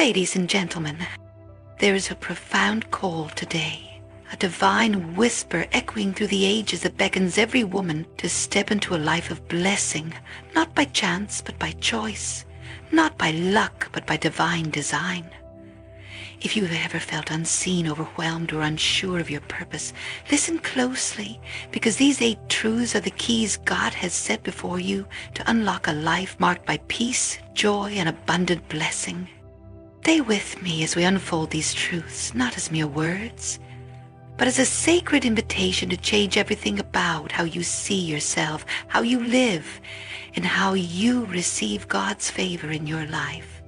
Ladies and gentlemen, there is a profound call today, a divine whisper echoing through the ages that beckons every woman to step into a life of blessing, not by chance but by choice, not by luck but by divine design. If you have ever felt unseen, overwhelmed, or unsure of your purpose, listen closely, because these 8 truths are the keys God has set before you to unlock a life marked by peace, joy, and abundant blessing. Stay with me as we unfold these truths, not as mere words, but as a sacred invitation to change everything about how you see yourself, how you live, and how you receive God's favor in your life.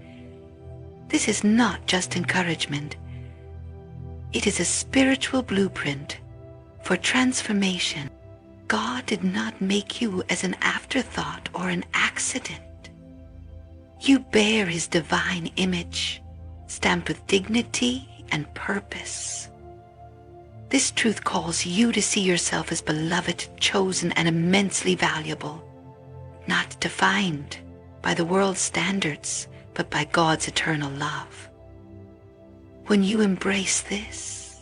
This is not just encouragement. It is a spiritual blueprint for transformation. God did not make you as an afterthought or an accident. You bear His divine image, stamped with dignity and purpose. This truth calls you to see yourself as beloved, chosen, and immensely valuable, not defined by the world's standards, but by God's eternal love. When you embrace this,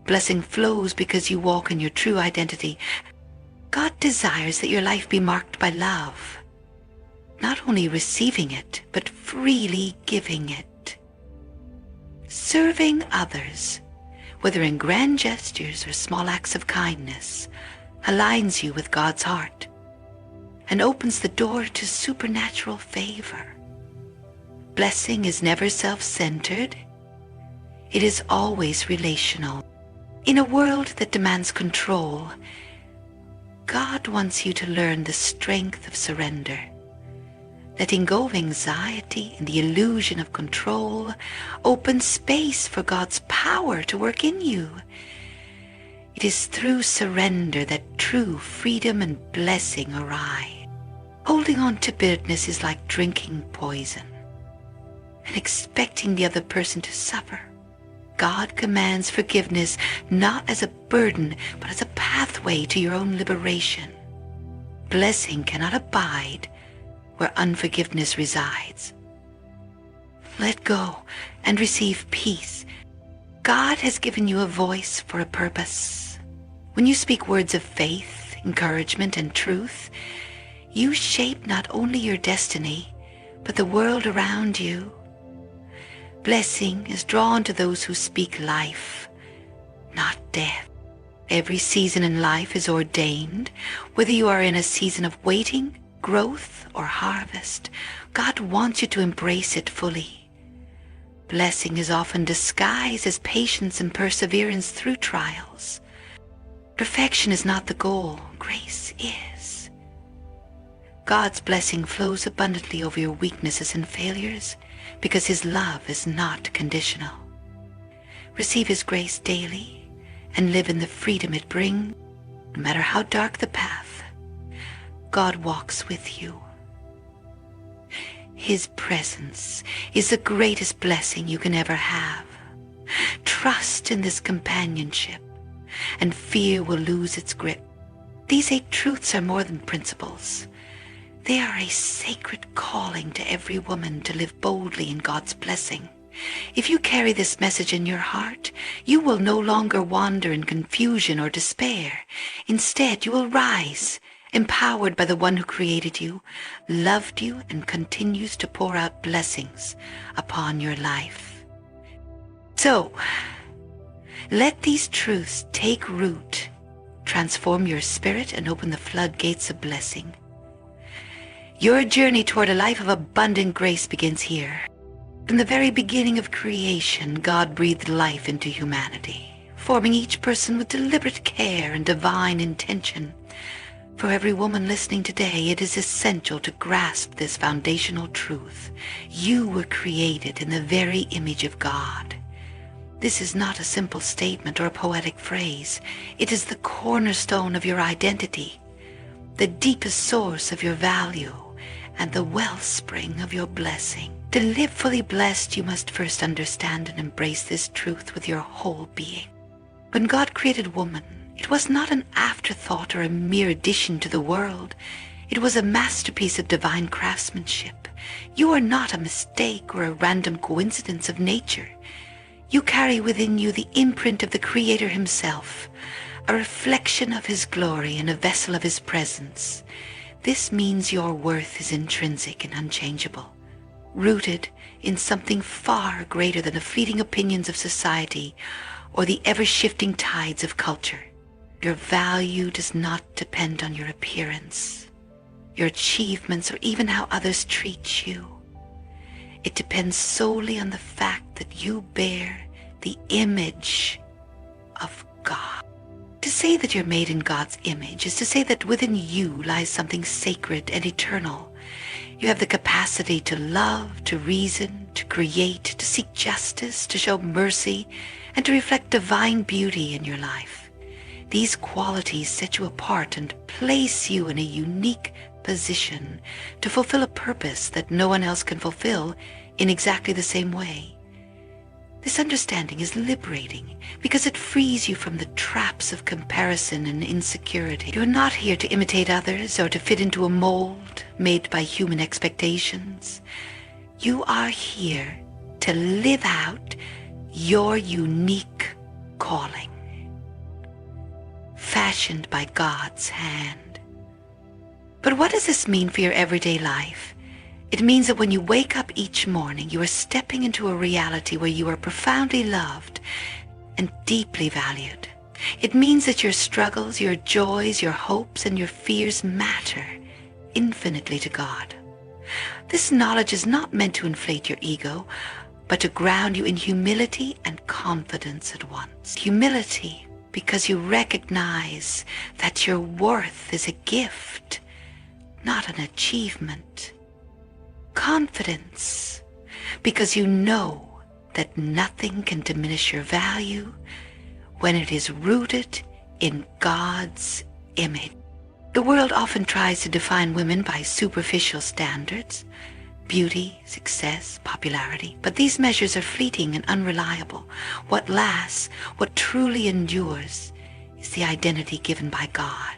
blessing flows because you walk in your true identity. God desires that your life be marked by love, not only receiving it, but freely giving it. Serving others, whether in grand gestures or small acts of kindness, aligns you with God's heart and opens the door to supernatural favor. Blessing is never self-centered. It is always relational. In a world that demands control, God wants you to learn the strength of surrender, letting go of anxiety and the illusion of control. Open space for God's power to work in you. It is through surrender that true freedom and blessing arise. Holding on to bitterness is like drinking poison and expecting the other person to suffer. God commands forgiveness not as a burden, but as a pathway to your own liberation. Blessing cannot abide where unforgiveness resides. Let go and receive peace. God has given you a voice for a purpose. When you speak words of faith, encouragement, and truth, you shape not only your destiny, but the world around you. Blessing is drawn to those who speak life, not death. Every season in life is ordained, whether you are in a season of waiting, growth, or harvest. God wants you to embrace it fully. Blessing is often disguised as patience and perseverance through trials. Perfection is not the goal, grace is. God's blessing flows abundantly over your weaknesses and failures because His love is not conditional. Receive His grace daily and live in the freedom it brings. No matter how dark the path, God walks with you. His presence is the greatest blessing you can ever have. Trust in this companionship, and fear will lose its grip. These 8 truths are more than principles. They are a sacred calling to every woman to live boldly in God's blessing. If you carry this message in your heart, you will no longer wander in confusion or despair. Instead, you will rise, empowered by the one who created you, loved you, and continues to pour out blessings upon your life. So, let these truths take root, transform your spirit, and open the floodgates of blessing. Your journey toward a life of abundant grace begins here. From the very beginning of creation, God breathed life into humanity, forming each person with deliberate care and divine intention. For every woman listening today, it is essential to grasp this foundational truth. You were created in the very image of God. This is not a simple statement or a poetic phrase. It is the cornerstone of your identity, the deepest source of your value, and the wellspring of your blessing. To live fully blessed, you must first understand and embrace this truth with your whole being. When God created woman, it was not an afterthought or a mere addition to the world. It was a masterpiece of divine craftsmanship. You are not a mistake or a random coincidence of nature. You carry within you the imprint of the Creator himself, a reflection of his glory and a vessel of his presence. This means your worth is intrinsic and unchangeable, rooted in something far greater than the fleeting opinions of society or the ever-shifting tides of culture. Your value does not depend on your appearance, your achievements, or even how others treat you. It depends solely on the fact that you bear the image of God. To say that you're made in God's image is to say that within you lies something sacred and eternal. You have the capacity to love, to reason, to create, to seek justice, to show mercy, and to reflect divine beauty in your life. These qualities set you apart and place you in a unique position to fulfill a purpose that no one else can fulfill in exactly the same way. This understanding is liberating because it frees you from the traps of comparison and insecurity. You're not here to imitate others or to fit into a mold made by human expectations. You are here to live out your unique calling, fashioned by God's hand. But what does this mean for your everyday life? It means that when you wake up each morning, you are stepping into a reality where you are profoundly loved and deeply valued. It means that your struggles, your joys, your hopes, and your fears matter infinitely to God. This knowledge is not meant to inflate your ego, but to ground you in humility and confidence at once. Humility, because you recognize that your worth is a gift, not an achievement. Confidence, because you know that nothing can diminish your value when it is rooted in God's image. The world often tries to define women by superficial standards, beauty, success, popularity, but these measures are fleeting and unreliable. What lasts, what truly endures, is the identity given by God.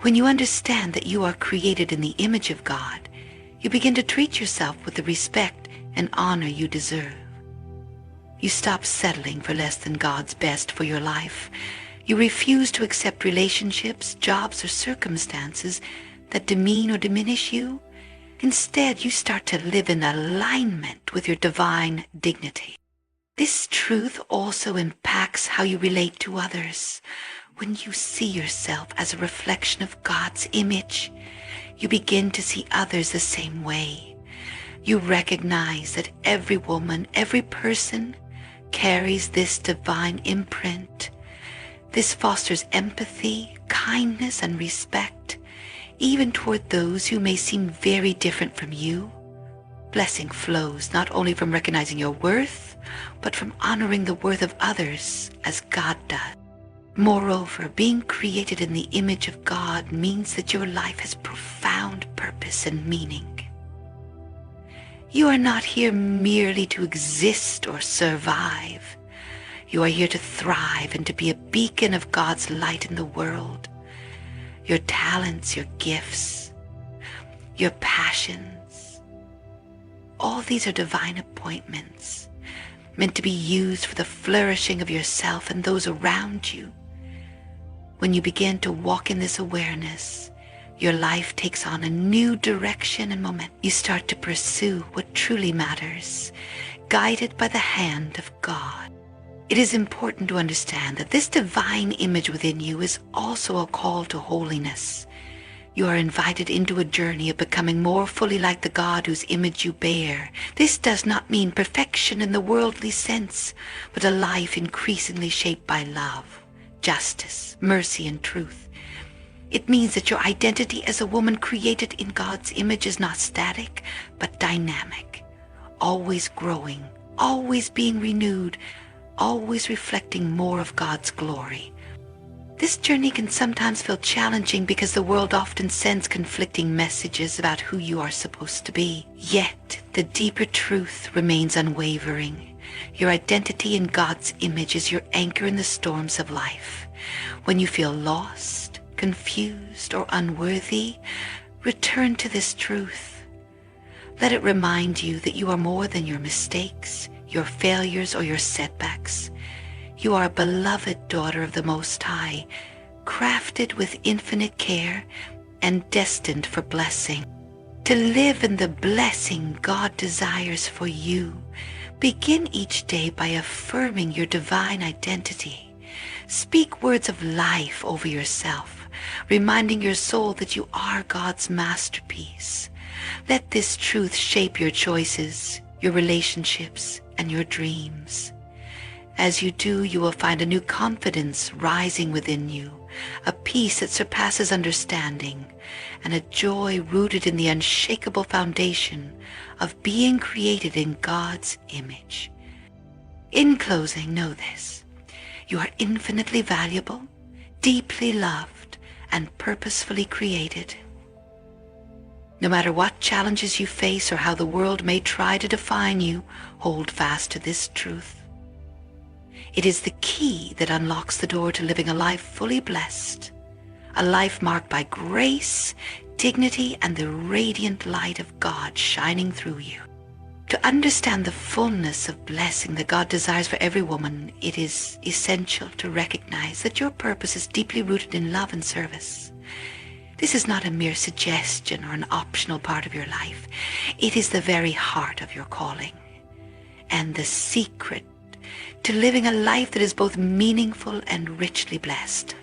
When you understand that you are created in the image of God, you begin to treat yourself with the respect and honor you deserve. You stop settling for less than God's best for your life. You refuse to accept relationships, jobs, or circumstances that demean or diminish you. Instead, you start to live in alignment with your divine dignity. This truth also impacts how you relate to others. When you see yourself as a reflection of God's image, you begin to see others the same way. You recognize that every woman, every person carries this divine imprint. This fosters empathy, kindness, and respect, even toward those who may seem very different from you. Blessing flows not only from recognizing your worth, but from honoring the worth of others as God does. Moreover, being created in the image of God means that your life has profound purpose and meaning. You are not here merely to exist or survive. You are here to thrive and to be a beacon of God's light in the world. Your talents, your gifts, your passions, all these are divine appointments meant to be used for the flourishing of yourself and those around you. When you begin to walk in this awareness, your life takes on a new direction and momentum. You start to pursue what truly matters, guided by the hand of God. It is important to understand that this divine image within you is also a call to holiness. You are invited into a journey of becoming more fully like the God whose image you bear. This does not mean perfection in the worldly sense, but a life increasingly shaped by love, justice, mercy, and truth. It means that your identity as a woman created in God's image is not static, but dynamic, always growing, always being renewed, always reflecting more of God's glory. This journey can sometimes feel challenging because the world often sends conflicting messages about who you are supposed to be. Yet, the deeper truth remains unwavering. Your identity in God's image is your anchor in the storms of life. When you feel lost, confused, or unworthy, return to this truth. Let it remind you that you are more than your mistakes, your failures, or your setbacks. You are a beloved daughter of the Most High, crafted with infinite care and destined for blessing. To live in the blessing God desires for you, begin each day by affirming your divine identity. Speak words of life over yourself, reminding your soul that you are God's masterpiece. Let this truth shape your choices, your relationships, and your dreams. As you do, you will find a new confidence rising within you, a peace that surpasses understanding, and a joy rooted in the unshakable foundation of being created in God's image. In closing, know this: you are infinitely valuable, deeply loved, and purposefully created. No matter what challenges you face or how the world may try to define you, hold fast to this truth. It is the key that unlocks the door to living a life fully blessed, a life marked by grace, dignity, and the radiant light of God shining through you. To understand the fullness of blessing that God desires for every woman, it is essential to recognize that your purpose is deeply rooted in love and service. This is not a mere suggestion or an optional part of your life. It is the very heart of your calling and the secret to living a life that is both meaningful and richly blessed.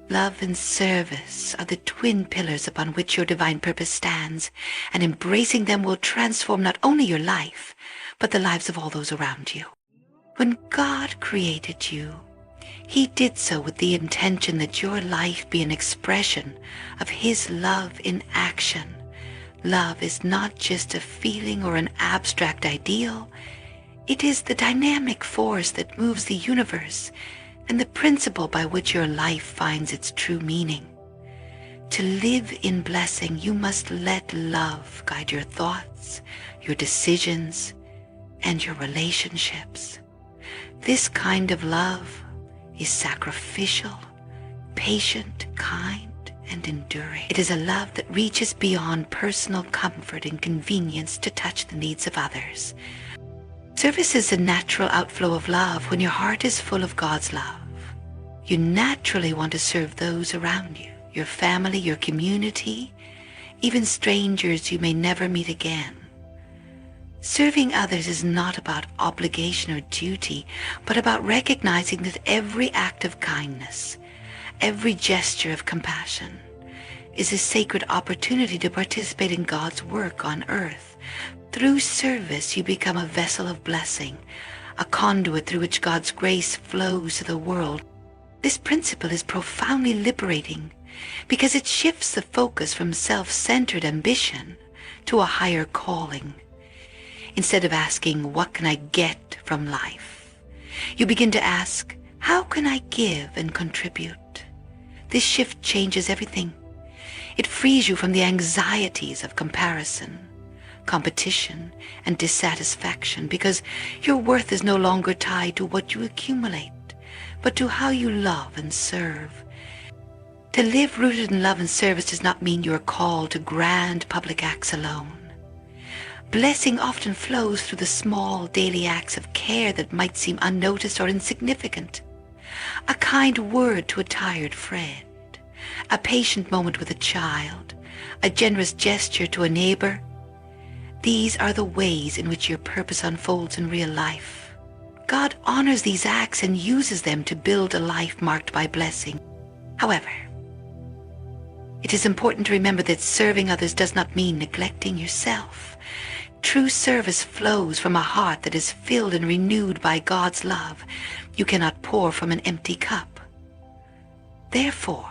Love and service are the twin pillars upon which your divine purpose stands, and embracing them will transform not only your life, but the lives of all those around you. When God created you, He did so with the intention that your life be an expression of His love in action. Love is not just a feeling or an abstract ideal. It is the dynamic force that moves the universe and the principle by which your life finds its true meaning. To live in blessing, you must let love guide your thoughts, your decisions, and your relationships. This kind of love is sacrificial, patient, kind, and enduring. It is a love that reaches beyond personal comfort and convenience to touch the needs of others. Service is a natural outflow of love when your heart is full of God's love. You naturally want to serve those around you, your family, your community, even strangers you may never meet again. Serving others is not about obligation or duty, but about recognizing that every act of kindness, every gesture of compassion, is a sacred opportunity to participate in God's work on earth. Through service, you become a vessel of blessing, a conduit through which God's grace flows to the world. This principle is profoundly liberating because it shifts the focus from self-centered ambition to a higher calling. Instead of asking, "What can I get from life?" you begin to ask, "How can I give and contribute?" This shift changes everything. It frees you from the anxieties of comparison, competition, and dissatisfaction, because your worth is no longer tied to what you accumulate, but to how you love and serve. To live rooted in love and service does not mean you are called to grand public acts alone. Blessing often flows through the small daily acts of care that might seem unnoticed or insignificant. A kind word to a tired friend, a patient moment with a child, a generous gesture to a neighbor. These are the ways in which your purpose unfolds in real life. God honors these acts and uses them to build a life marked by blessing. However, it is important to remember that serving others does not mean neglecting yourself. True service flows from a heart that is filled and renewed by God's love. You cannot pour from an empty cup. Therefore,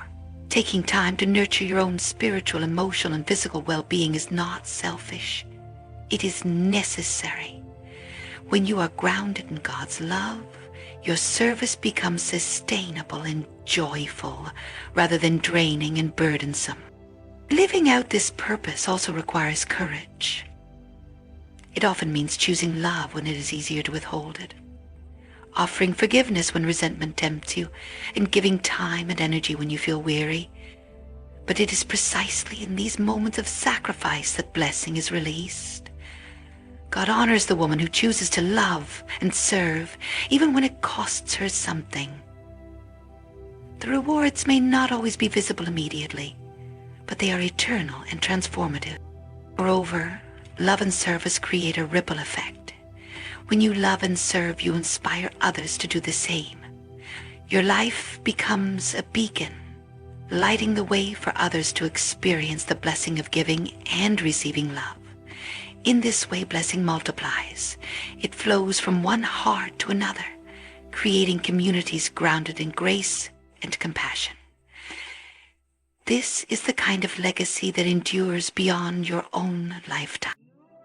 taking time to nurture your own spiritual, emotional, and physical well-being is not selfish. It is necessary. When you are grounded in God's love, your service becomes sustainable and joyful rather than draining and burdensome. Living out this purpose also requires courage. It often means choosing love when it is easier to withhold it, offering forgiveness when resentment tempts you, and giving time and energy when you feel weary. But it is precisely in these moments of sacrifice that blessing is released. God honors the woman who chooses to love and serve, even when it costs her something. The rewards may not always be visible immediately, but they are eternal and transformative. Moreover, love and service create a ripple effect. When you love and serve, you inspire others to do the same. Your life becomes a beacon, lighting the way for others to experience the blessing of giving and receiving love. In this way, blessing multiplies. It flows from one heart to another, creating communities grounded in grace and compassion. This is the kind of legacy that endures beyond your own lifetime.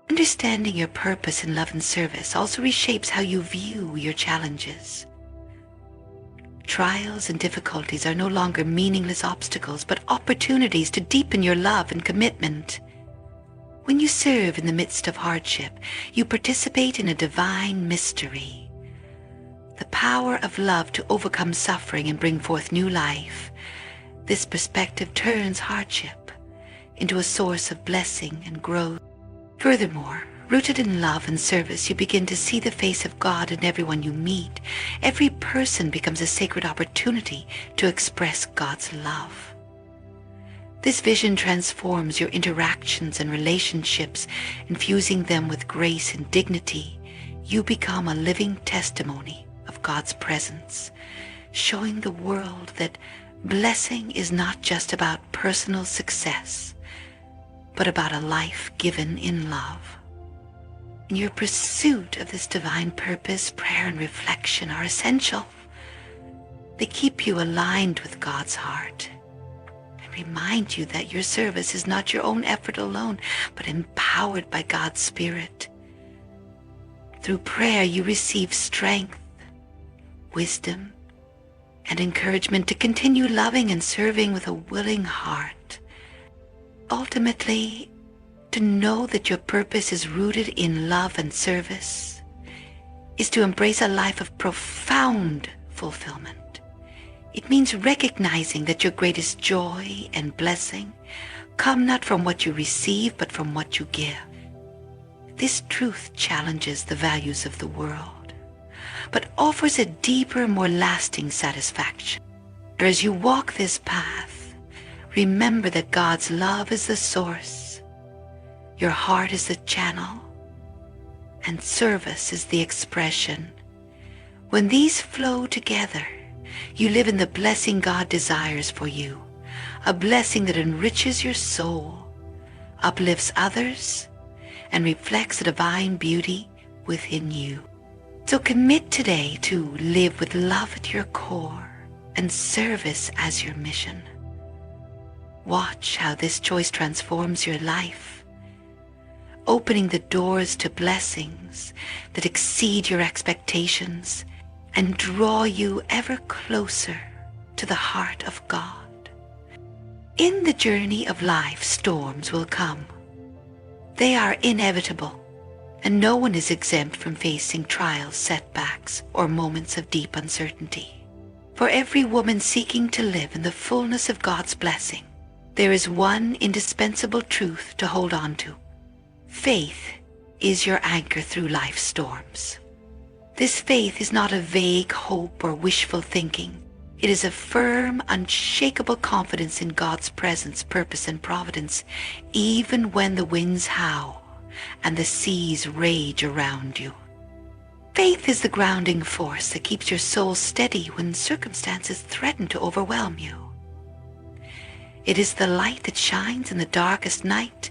Understanding your purpose in love and service also reshapes how you view your challenges. Trials and difficulties are no longer meaningless obstacles, but opportunities to deepen your love and commitment. When you serve in the midst of hardship, you participate in a divine mystery. The power of love to overcome suffering and bring forth new life. This perspective turns hardship into a source of blessing and growth. Furthermore, rooted in love and service, you begin to see the face of God in everyone you meet. Every person becomes a sacred opportunity to express God's love. This vision transforms your interactions and relationships, infusing them with grace and dignity. You become a living testimony of God's presence, showing the world that blessing is not just about personal success, but about a life given in love. In your pursuit of this divine purpose, prayer and reflection are essential. They keep you aligned with God's heart and remind you that your service is not your own effort alone, but empowered by God's Spirit. Through prayer, you receive strength, wisdom, and encouragement to continue loving and serving with a willing heart. Ultimately, to know that your purpose is rooted in love and service is to embrace a life of profound fulfillment. It means recognizing that your greatest joy and blessing come not from what you receive, but from what you give. This truth challenges the values of the world, but offers a deeper, more lasting satisfaction. As you walk this path, remember that God's love is the source, your heart is the channel, and service is the expression. When these flow together, you live in the blessing God desires for you, a blessing that enriches your soul, uplifts others, and reflects the divine beauty within you. So commit today to live with love at your core and service as your mission. Watch how this choice transforms your life, opening the doors to blessings that exceed your expectations and draw you ever closer to the heart of God. In the journey of life, storms will come. They are inevitable, and no one is exempt from facing trials, setbacks, or moments of deep uncertainty. For every woman seeking to live in the fullness of God's blessing, there is one indispensable truth to hold on to. Faith is your anchor through life's storms. This faith is not a vague hope or wishful thinking. It is a firm, unshakable confidence in God's presence, purpose, and providence, even when the winds howl and the seas rage around you. Faith is the grounding force that keeps your soul steady when circumstances threaten to overwhelm you. It is the light that shines in the darkest night,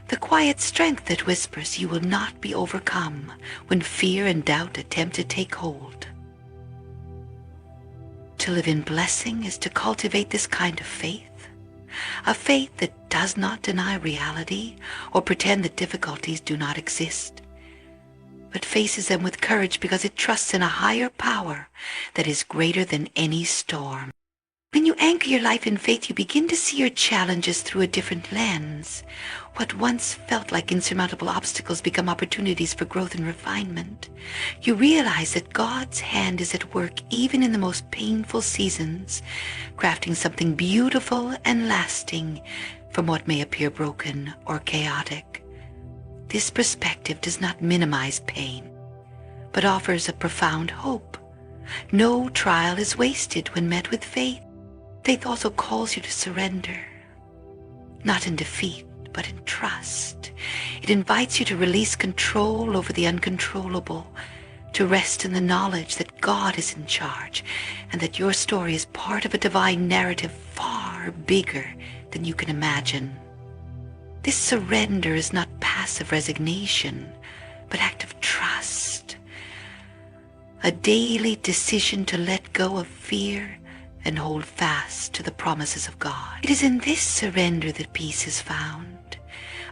the quiet strength that whispers you will not be overcome when fear and doubt attempt to take hold. To live in blessing is to cultivate this kind of faith, a faith that does not deny reality or pretend that difficulties do not exist, but faces them with courage because it trusts in a higher power that is greater than any storm. When you anchor your life in faith, you begin to see your challenges through a different lens. What once felt like insurmountable obstacles become opportunities for growth and refinement. You realize that God's hand is at work even in the most painful seasons, crafting something beautiful and lasting from what may appear broken or chaotic. This perspective does not minimize pain, but offers a profound hope. No trial is wasted when met with faith. Faith also calls you to surrender, not in defeat, but in trust. It invites you to release control over the uncontrollable, to rest in the knowledge that God is in charge and that your story is part of a divine narrative far bigger than you can imagine. This surrender is not passive resignation, but active trust, a daily decision to let go of fear and hold fast to the promises of God. It is in this surrender that peace is found,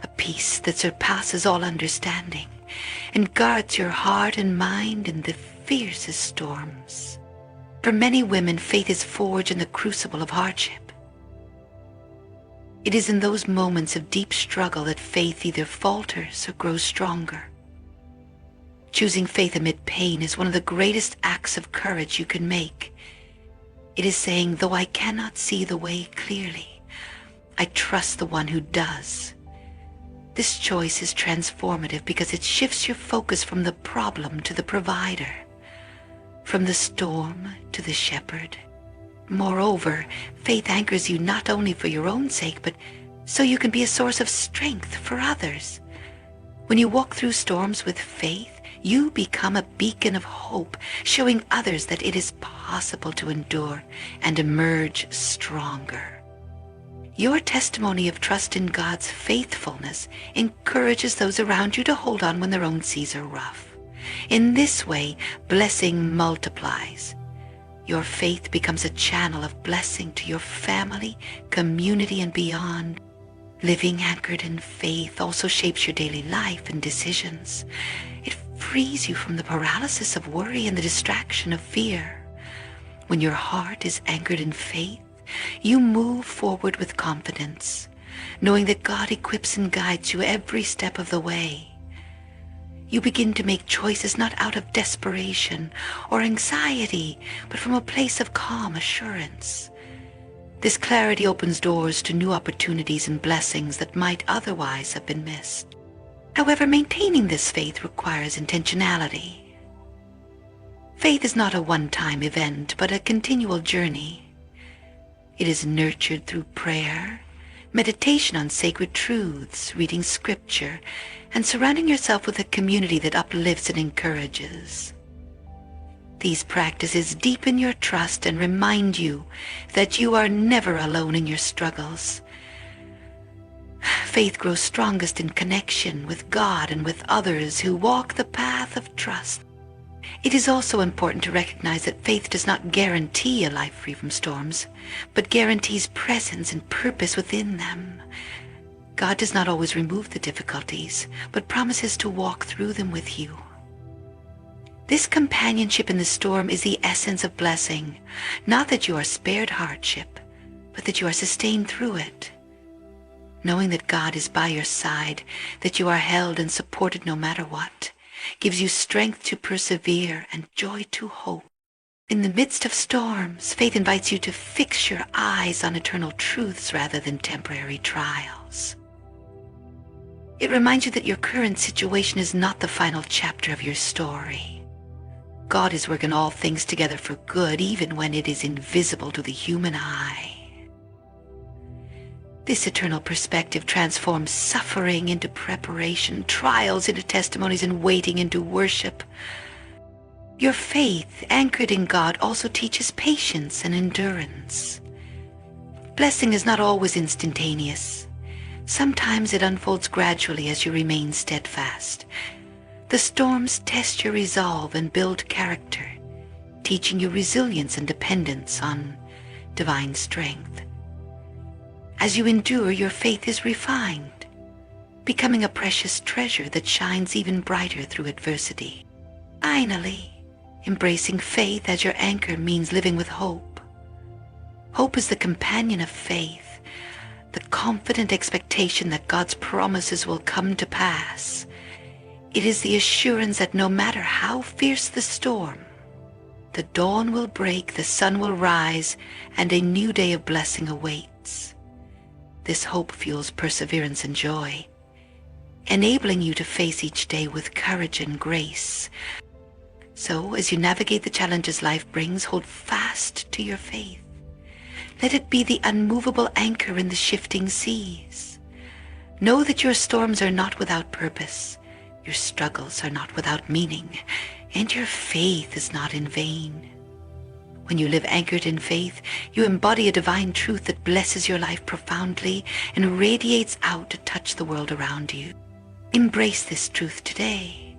a peace that surpasses all understanding and guards your heart and mind in the fiercest storms. For many women, faith is forged in the crucible of hardship. It is in those moments of deep struggle that faith either falters or grows stronger. Choosing faith amid pain is one of the greatest acts of courage you can make. It is saying, though I cannot see the way clearly, I trust the one who does. This choice is transformative because it shifts your focus from the problem to the provider, from the storm to the shepherd. Moreover, faith anchors you not only for your own sake, but so you can be a source of strength for others. When you walk through storms with faith, you become a beacon of hope, showing others that it is possible to endure and emerge stronger. Your testimony of trust in God's faithfulness encourages those around you to hold on when their own seas are rough. In this way, blessing multiplies. Your faith becomes a channel of blessing to your family, community, and beyond. Living anchored in faith also shapes your daily life and decisions. It frees you from the paralysis of worry and the distraction of fear. When your heart is anchored in faith, you move forward with confidence, knowing that God equips and guides you every step of the way. You begin to make choices not out of desperation or anxiety, but from a place of calm assurance. This clarity opens doors to new opportunities and blessings that might otherwise have been missed. However, maintaining this faith requires intentionality. Faith is not a one-time event, but a continual journey. It is nurtured through prayer, meditation on sacred truths, reading scripture, and surrounding yourself with a community that uplifts and encourages. These practices deepen your trust and remind you that you are never alone in your struggles. Faith grows strongest in connection with God and with others who walk the path of trust. It is also important to recognize that faith does not guarantee a life free from storms, but guarantees presence and purpose within them. God does not always remove the difficulties, but promises to walk through them with you. This companionship in the storm is the essence of blessing, not that you are spared hardship, but that you are sustained through it. Knowing that God is by your side, that you are held and supported no matter what, gives you strength to persevere and joy to hope. In the midst of storms, faith invites you to fix your eyes on eternal truths rather than temporary trials. It reminds you that your current situation is not the final chapter of your story. God is working all things together for good, even when it is invisible to the human eye. This eternal perspective transforms suffering into preparation, trials into testimonies, and waiting into worship. Your faith, anchored in God, also teaches patience and endurance. Blessing is not always instantaneous. Sometimes it unfolds gradually as you remain steadfast. The storms test your resolve and build character, teaching you resilience and dependence on divine strength. As you endure, your faith is refined, becoming a precious treasure that shines even brighter through adversity. Finally, embracing faith as your anchor means living with hope. Hope is the companion of faith, the confident expectation that God's promises will come to pass. It is the assurance that no matter how fierce the storm, the dawn will break, the sun will rise, and a new day of blessing awaits. This hope fuels perseverance and joy, enabling you to face each day with courage and grace. So, as you navigate the challenges life brings, hold fast to your faith. Let it be the unmovable anchor in the shifting seas. Know that your storms are not without purpose, your struggles are not without meaning, and your faith is not in vain. When you live anchored in faith, you embody a divine truth that blesses your life profoundly and radiates out to touch the world around you. Embrace this truth today.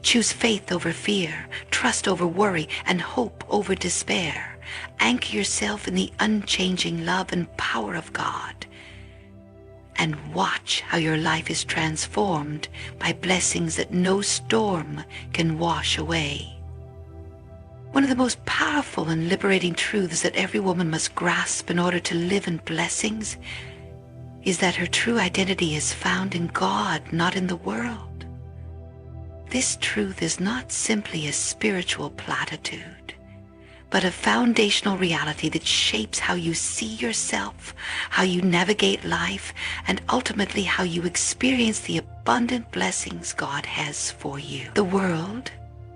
Choose faith over fear, trust over worry, and hope over despair. Anchor yourself in the unchanging love and power of God, and watch how your life is transformed by blessings that no storm can wash away. One of the most powerful and liberating truths that every woman must grasp in order to live in blessings is that her true identity is found in God, not in the world. This truth is not simply a spiritual platitude, but a foundational reality that shapes how you see yourself, how you navigate life, and ultimately how you experience the abundant blessings God has for you. The world,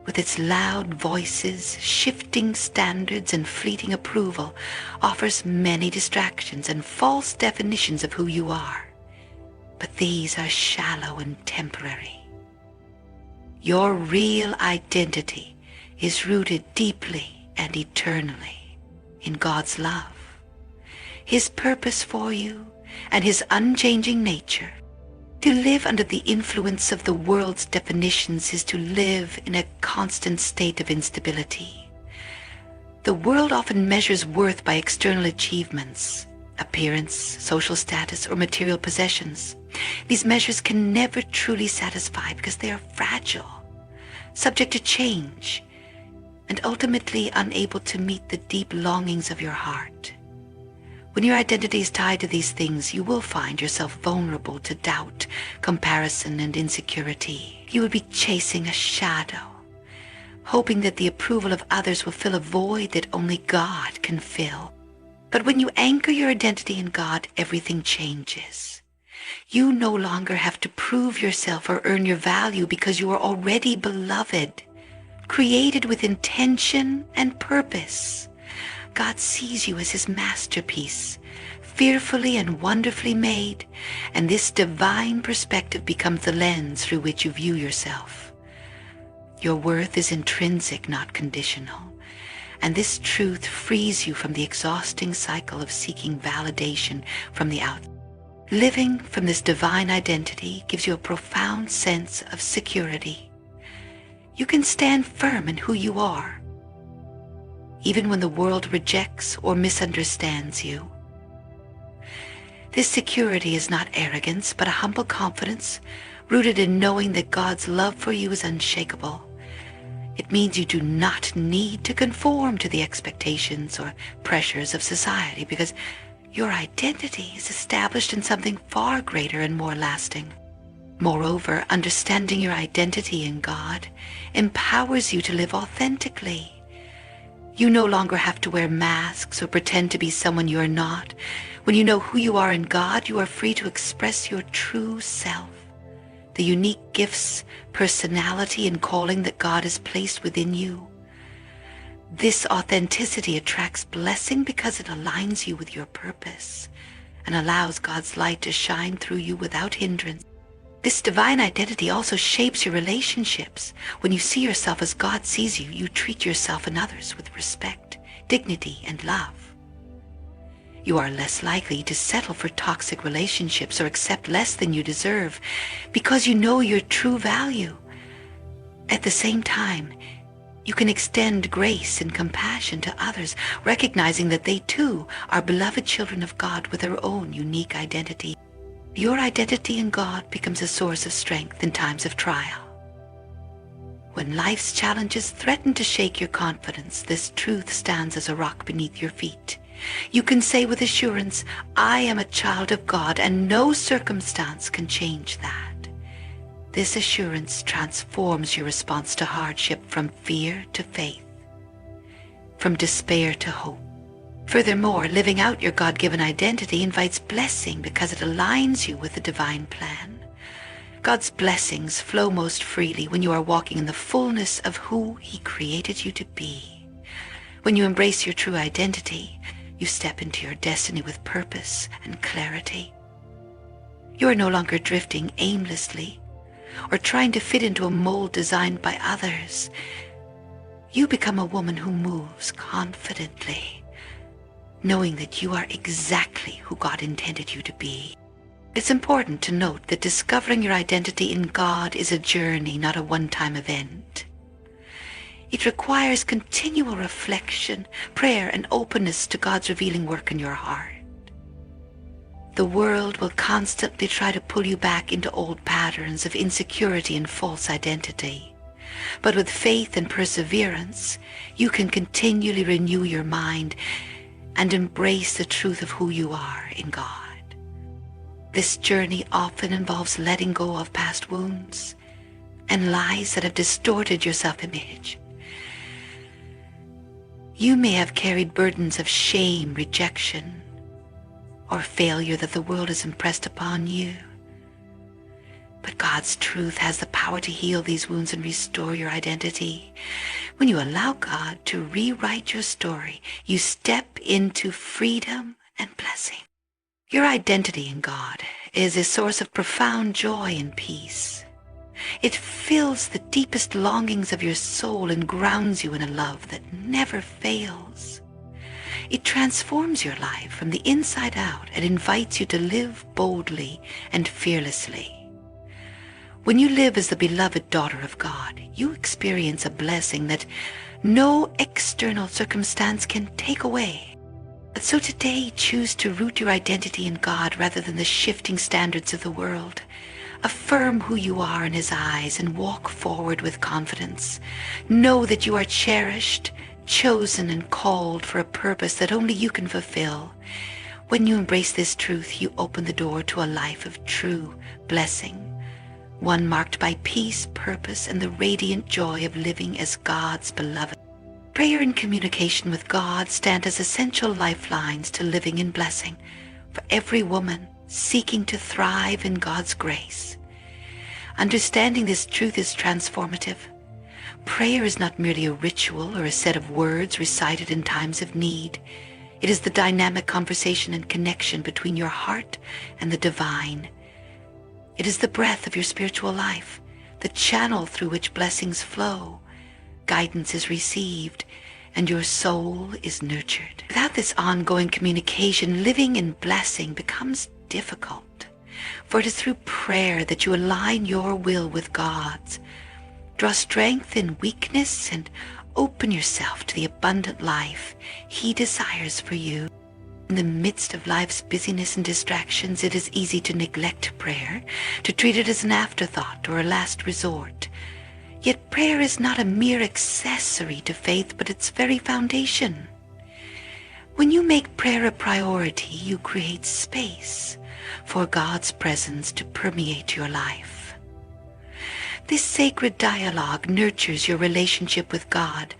with its loud voices, shifting standards, and fleeting approval, offers many distractions and false definitions of who you are. But these are shallow and temporary. Your real identity is rooted deeply and eternally in God's love, His purpose for you, and His unchanging nature. To live under the influence of the world's definitions is to live in a constant state of instability. The world often measures worth by external achievements, appearance, social status, or material possessions. These measures can never truly satisfy because they are fragile, subject to change, and ultimately unable to meet the deep longings of your heart. When your identity is tied to these things, you will find yourself vulnerable to doubt, comparison, and insecurity. You will be chasing a shadow, hoping that the approval of others will fill a void that only God can fill. But when you anchor your identity in God, everything changes. You no longer have to prove yourself or earn your value because you are already beloved, created with intention and purpose. God sees you as His masterpiece, fearfully and wonderfully made, and this divine perspective becomes the lens through which you view yourself. Your worth is intrinsic, not conditional, and this truth frees you from the exhausting cycle of seeking validation from the outside. Living from this divine identity gives you a profound sense of security. You can stand firm in who you are, even when the world rejects or misunderstands you. This security is not arrogance, but a humble confidence rooted in knowing that God's love for you is unshakable. It means you do not need to conform to the expectations or pressures of society because your identity is established in something far greater and more lasting. Moreover, understanding your identity in God empowers you to live authentically. You no longer have to wear masks or pretend to be someone you are not. When you know who you are in God, you are free to express your true self, the unique gifts, personality, and calling that God has placed within you. This authenticity attracts blessing because it aligns you with your purpose and allows God's light to shine through you without hindrance. This divine identity also shapes your relationships. When you see yourself as God sees you, you treat yourself and others with respect, dignity, and love. You are less likely to settle for toxic relationships or accept less than you deserve because you know your true value. At the same time, you can extend grace and compassion to others, recognizing that they too are beloved children of God with their own unique identity. Your identity in God becomes a source of strength in times of trial. When life's challenges threaten to shake your confidence, this truth stands as a rock beneath your feet. You can say with assurance, I am a child of God, and no circumstance can change that. This assurance transforms your response to hardship from fear to faith, from despair to hope. Furthermore, living out your God-given identity invites blessing because it aligns you with the divine plan. God's blessings flow most freely when you are walking in the fullness of who He created you to be. When you embrace your true identity, you step into your destiny with purpose and clarity. You are no longer drifting aimlessly or trying to fit into a mold designed by others. You become a woman who moves confidently, knowing that you are exactly who God intended you to be. It's important to note that discovering your identity in God is a journey, not a one-time event. It requires continual reflection, prayer, and openness to God's revealing work in your heart. The world will constantly try to pull you back into old patterns of insecurity and false identity. But with faith and perseverance, you can continually renew your mind and embrace the truth of who you are in God. This journey often involves letting go of past wounds and lies that have distorted your self-image. You may have carried burdens of shame, rejection, or failure that the world has impressed upon you. But God's truth has the power to heal these wounds and restore your identity. When you allow God to rewrite your story, you step into freedom and blessing. Your identity in God is a source of profound joy and peace. It fills the deepest longings of your soul and grounds you in a love that never fails. It transforms your life from the inside out and invites you to live boldly and fearlessly. When you live as the beloved daughter of God, you experience a blessing that no external circumstance can take away. So today, choose to root your identity in God rather than the shifting standards of the world. Affirm who you are in His eyes and walk forward with confidence. Know that you are cherished, chosen, and called for a purpose that only you can fulfill. When you embrace this truth, you open the door to a life of true blessing, one marked by peace, purpose, and the radiant joy of living as God's beloved. Prayer and communication with God stand as essential lifelines to living in blessing for every woman seeking to thrive in God's grace. Understanding this truth is transformative. Prayer is not merely a ritual or a set of words recited in times of need. It is the dynamic conversation and connection between your heart and the divine. It is the breath of your spiritual life, the channel through which blessings flow, guidance is received, and your soul is nurtured. Without this ongoing communication, living in blessing becomes difficult, for it is through prayer that you align your will with God's. Draw strength in weakness and open yourself to the abundant life He desires for you. In the midst of life's busyness and distractions, it is easy to neglect prayer, to treat it as an afterthought or a last resort. Yet prayer is not a mere accessory to faith, but its very foundation. When you make prayer a priority, you create space for God's presence to permeate your life. This sacred dialogue nurtures your relationship with God,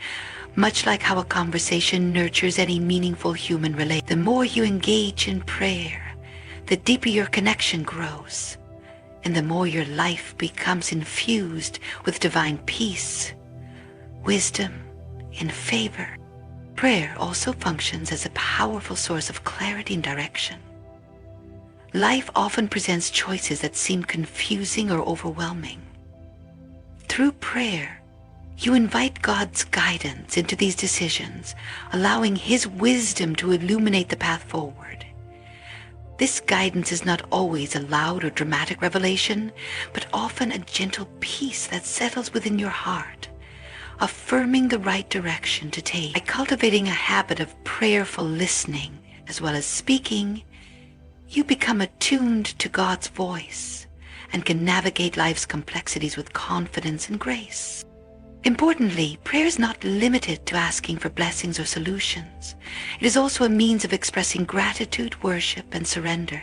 much like how a conversation nurtures any meaningful human relationship. The more you engage in prayer, the deeper your connection grows, and the more your life becomes infused with divine peace, wisdom, and favor. Prayer also functions as a powerful source of clarity and direction. Life often presents choices that seem confusing or overwhelming. Through prayer, you invite God's guidance into these decisions, allowing His wisdom to illuminate the path forward. This guidance is not always a loud or dramatic revelation, but often a gentle peace that settles within your heart, affirming the right direction to take. By cultivating a habit of prayerful listening as well as speaking, you become attuned to God's voice and can navigate life's complexities with confidence and grace. Importantly, prayer is not limited to asking for blessings or solutions. It is also a means of expressing gratitude, worship, and surrender.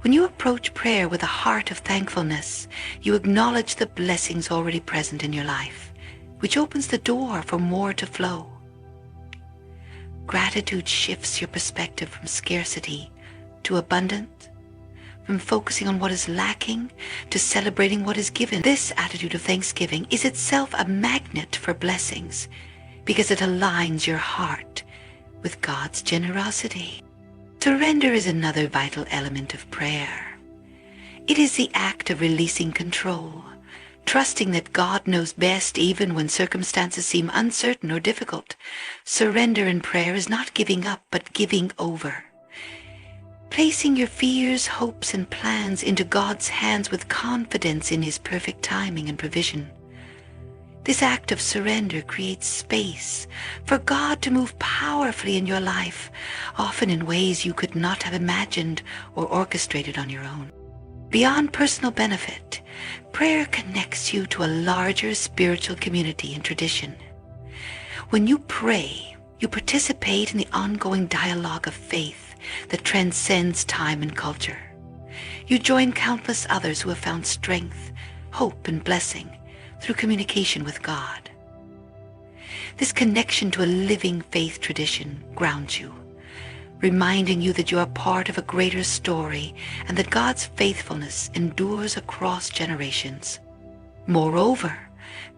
When you approach prayer with a heart of thankfulness, you acknowledge the blessings already present in your life, which opens the door for more to flow. Gratitude shifts your perspective from scarcity to abundance, from focusing on what is lacking to celebrating what is given. This attitude of thanksgiving is itself a magnet for blessings because it aligns your heart with God's generosity. Surrender is another vital element of prayer. It is the act of releasing control, trusting that God knows best even when circumstances seem uncertain or difficult. Surrender in prayer is not giving up, but giving over. Placing your fears, hopes, and plans into God's hands with confidence in His perfect timing and provision. This act of surrender creates space for God to move powerfully in your life, often in ways you could not have imagined or orchestrated on your own. Beyond personal benefit, prayer connects you to a larger spiritual community and tradition. When you pray, you participate in the ongoing dialogue of faith that transcends time and culture. You join countless others who have found strength, hope, and blessing through communication with God. This connection to a living faith tradition grounds you, reminding you that you are part of a greater story and that God's faithfulness endures across generations. Moreover,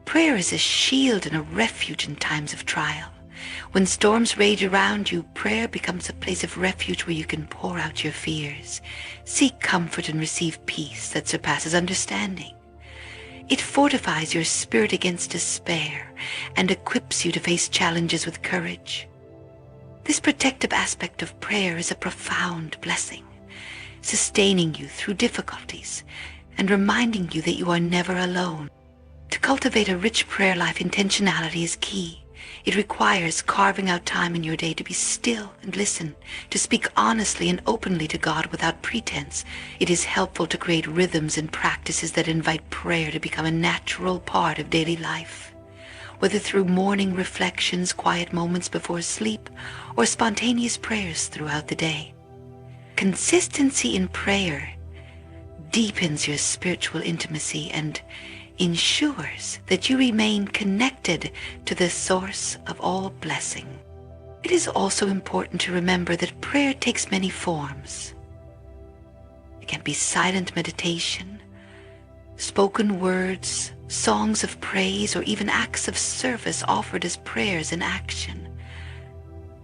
prayer is a shield and a refuge in times of trial. When storms rage around you, prayer becomes a place of refuge where you can pour out your fears, seek comfort, and receive peace that surpasses understanding. It fortifies your spirit against despair and equips you to face challenges with courage. This protective aspect of prayer is a profound blessing, sustaining you through difficulties and reminding you that you are never alone. To cultivate a rich prayer life, intentionality is key. It requires carving out time in your day to be still and listen, to speak honestly and openly to God without pretense. It is helpful to create rhythms and practices that invite prayer to become a natural part of daily life, whether through morning reflections, quiet moments before sleep, or spontaneous prayers throughout the day. Consistency in prayer deepens your spiritual intimacy and ensures that you remain connected to the source of all blessing. It is also important to remember that prayer takes many forms. It can be silent meditation, spoken words, songs of praise, or even acts of service offered as prayers in action.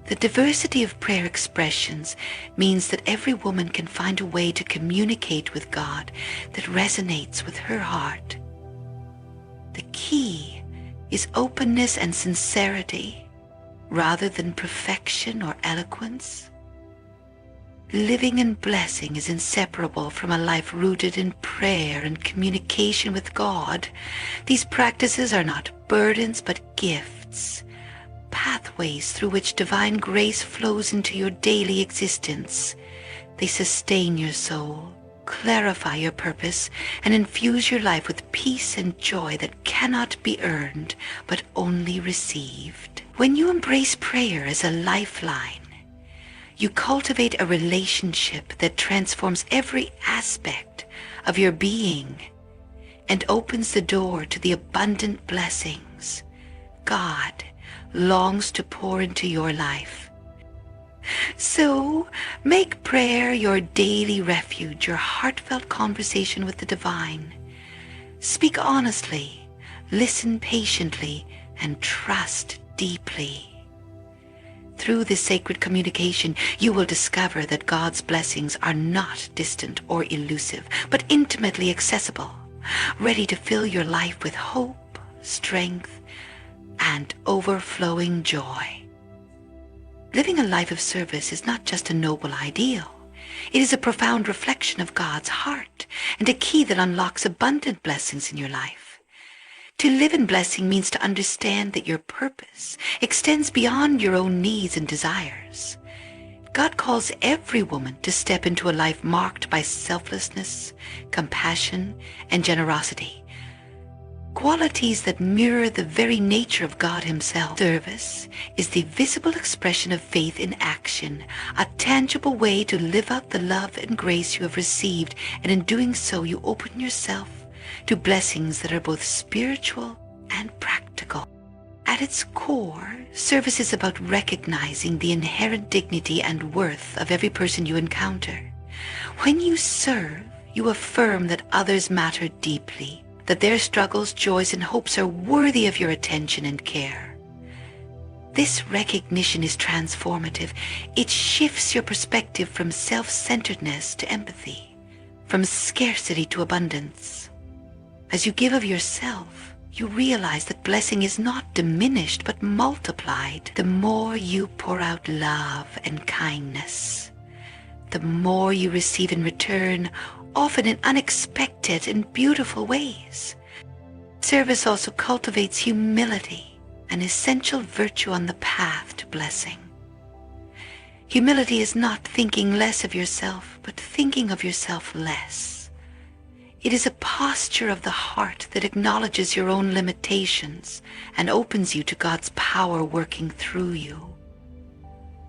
The diversity of prayer expressions means that every woman can find a way to communicate with God that resonates with her heart. The key is openness and sincerity rather than perfection or eloquence. Living in blessing is inseparable from a life rooted in prayer and communication with God. These practices are not burdens but gifts, pathways through which divine grace flows into your daily existence. They sustain your soul, clarify your purpose, and infuse your life with peace and joy that cannot be earned but only received. When you embrace prayer as a lifeline, you cultivate a relationship that transforms every aspect of your being and opens the door to the abundant blessings God longs to pour into your life. So, make prayer your daily refuge, your heartfelt conversation with the divine. Speak honestly, listen patiently, and trust deeply. Through this sacred communication, you will discover that God's blessings are not distant or elusive, but intimately accessible, ready to fill your life with hope, strength, and overflowing joy. Living a life of service is not just a noble ideal. It is a profound reflection of God's heart and a key that unlocks abundant blessings in your life. To live in blessing means to understand that your purpose extends beyond your own needs and desires. God calls every woman to step into a life marked by selflessness, compassion, and generosity. qualities that mirror the very nature of God Himself. Service is the visible expression of faith in action, a tangible way to live out the love and grace you have received, and in doing so you open yourself to blessings that are both spiritual and practical. At its core, service is about recognizing the inherent dignity and worth of every person you encounter. When you serve, you affirm that others matter deeply, that their struggles, joys, and hopes are worthy of your attention and care. This recognition is transformative. It shifts your perspective from self-centeredness to empathy, from scarcity to abundance. As you give of yourself, you realize that blessing is not diminished but multiplied. The more you pour out love and kindness, the more you receive in return, often in unexpected and beautiful ways. Service also cultivates humility, an essential virtue on the path to blessing. Humility is not thinking less of yourself, but thinking of yourself less. It is a posture of the heart that acknowledges your own limitations and opens you to God's power working through you.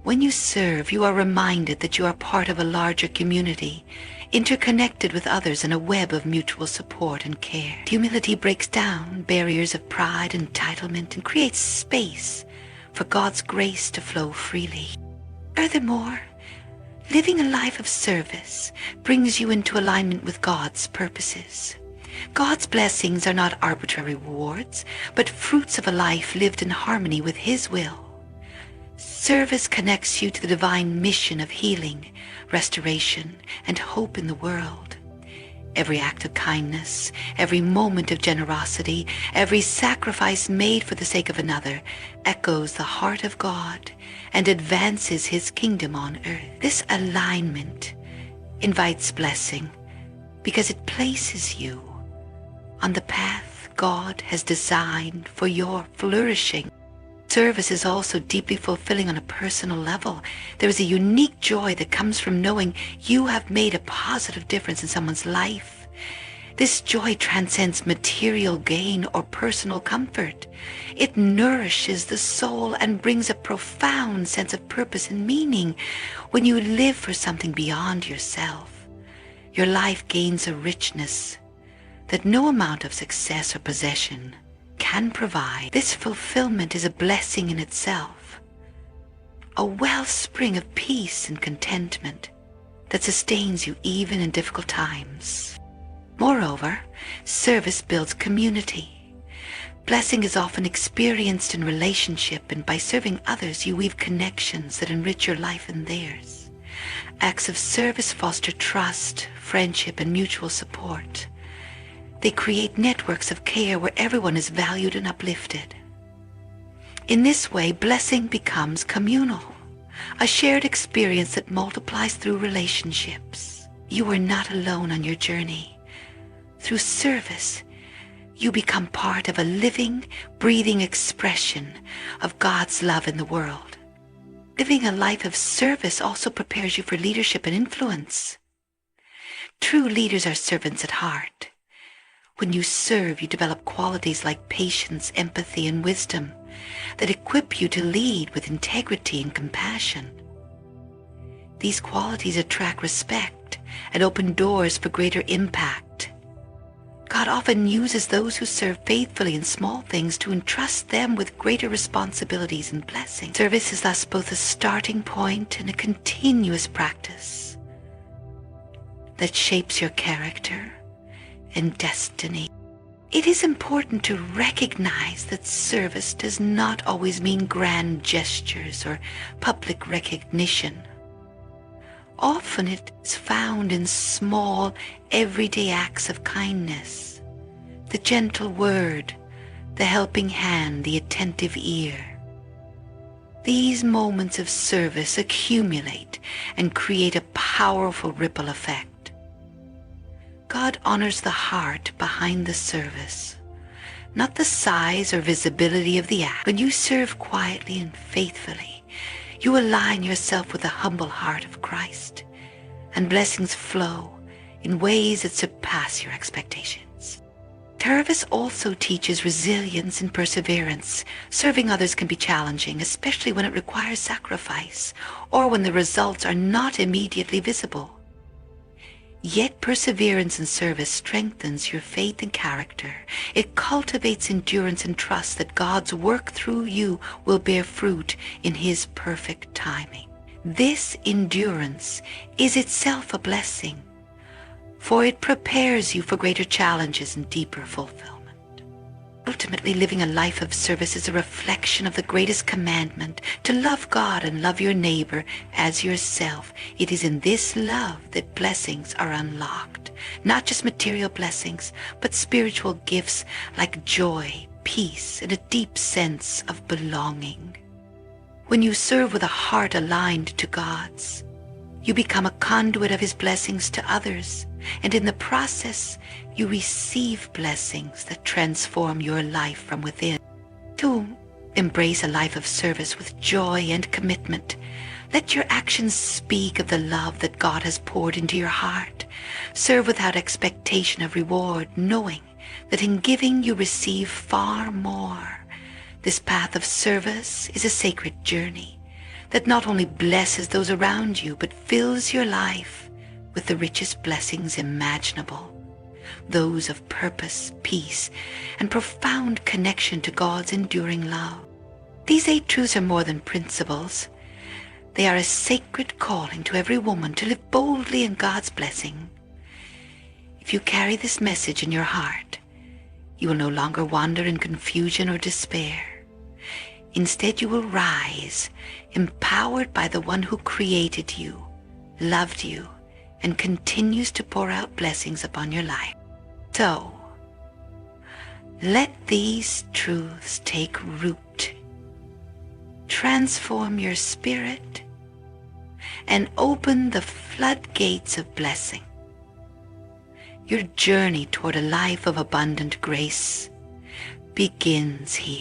When you serve, you are reminded that you are part of a larger community, interconnected with others in a web of mutual support and care. Humility breaks down barriers of pride and entitlement and creates space for God's grace to flow freely. Furthermore, living a life of service brings you into alignment with God's purposes. God's blessings are not arbitrary rewards, but fruits of a life lived in harmony with His will. Service connects you to the divine mission of healing, restoration, and hope in the world. Every act of kindness, every moment of generosity, every sacrifice made for the sake of another echoes the heart of God and advances His kingdom on earth. This alignment invites blessing because it places you on the path God has designed for your flourishing. Service is also deeply fulfilling on a personal level. There is a unique joy that comes from knowing you have made a positive difference in someone's life. This joy transcends material gain or personal comfort. It nourishes the soul and brings a profound sense of purpose and meaning. When you live for something beyond yourself, your life gains a richness that no amount of success or possession can provide. This fulfillment is a blessing in itself, a wellspring of peace and contentment that sustains you even in difficult times. Moreover, service builds community. Blessing is often experienced in relationship, and by serving others you weave connections that enrich your life and theirs. Acts of service foster trust, friendship, and mutual support. They create networks of care where everyone is valued and uplifted. In this way, blessing becomes communal, a shared experience that multiplies through relationships. You are not alone on your journey. Through service, you become part of a living, breathing expression of God's love in the world. Living a life of service also prepares you for leadership and influence. True leaders are servants at heart. When you serve, you develop qualities like patience, empathy, and wisdom that equip you to lead with integrity and compassion. These qualities attract respect and open doors for greater impact. God often uses those who serve faithfully in small things to entrust them with greater responsibilities and blessings. Service is thus both a starting point and a continuous practice that shapes your character and destiny. It is important to recognize that service does not always mean grand gestures or public recognition. Often it is found in small, everyday acts of kindness, the gentle word, the helping hand, the attentive ear. These moments of service accumulate and create a powerful ripple effect. God honors the heart behind the service, not the size or visibility of the act. When you serve quietly and faithfully, you align yourself with the humble heart of Christ, and blessings flow in ways that surpass your expectations. Service also teaches resilience and perseverance. Serving others can be challenging, especially when it requires sacrifice or when the results are not immediately visible. Yet perseverance in service strengthens your faith and character. It cultivates endurance and trust that God's work through you will bear fruit in His perfect timing. This endurance is itself a blessing, for it prepares you for greater challenges and deeper fulfillment. Ultimately, living a life of service is a reflection of the greatest commandment, to love God and love your neighbor as yourself. It is in this love that blessings are unlocked. Not just material blessings, but spiritual gifts like joy, peace, and a deep sense of belonging. When you serve with a heart aligned to God's, you become a conduit of His blessings to others, and in the process, you receive blessings that transform your life from within. To embrace a life of service with joy and commitment, let your actions speak of the love that God has poured into your heart. Serve without expectation of reward, knowing that in giving you receive far more. This path of service is a sacred journey that not only blesses those around you, but fills your life with the richest blessings imaginable, those of purpose, peace, and profound connection to God's enduring love. These 8 truths are more than principles. They are a sacred calling to every woman to live boldly in God's blessing. If you carry this message in your heart, you will no longer wander in confusion or despair. Instead, you will rise, empowered by the one who created you, loved you, and continues to pour out blessings upon your life. So, let these truths take root, transform your spirit, and open the floodgates of blessing. Your journey toward a life of abundant grace begins here.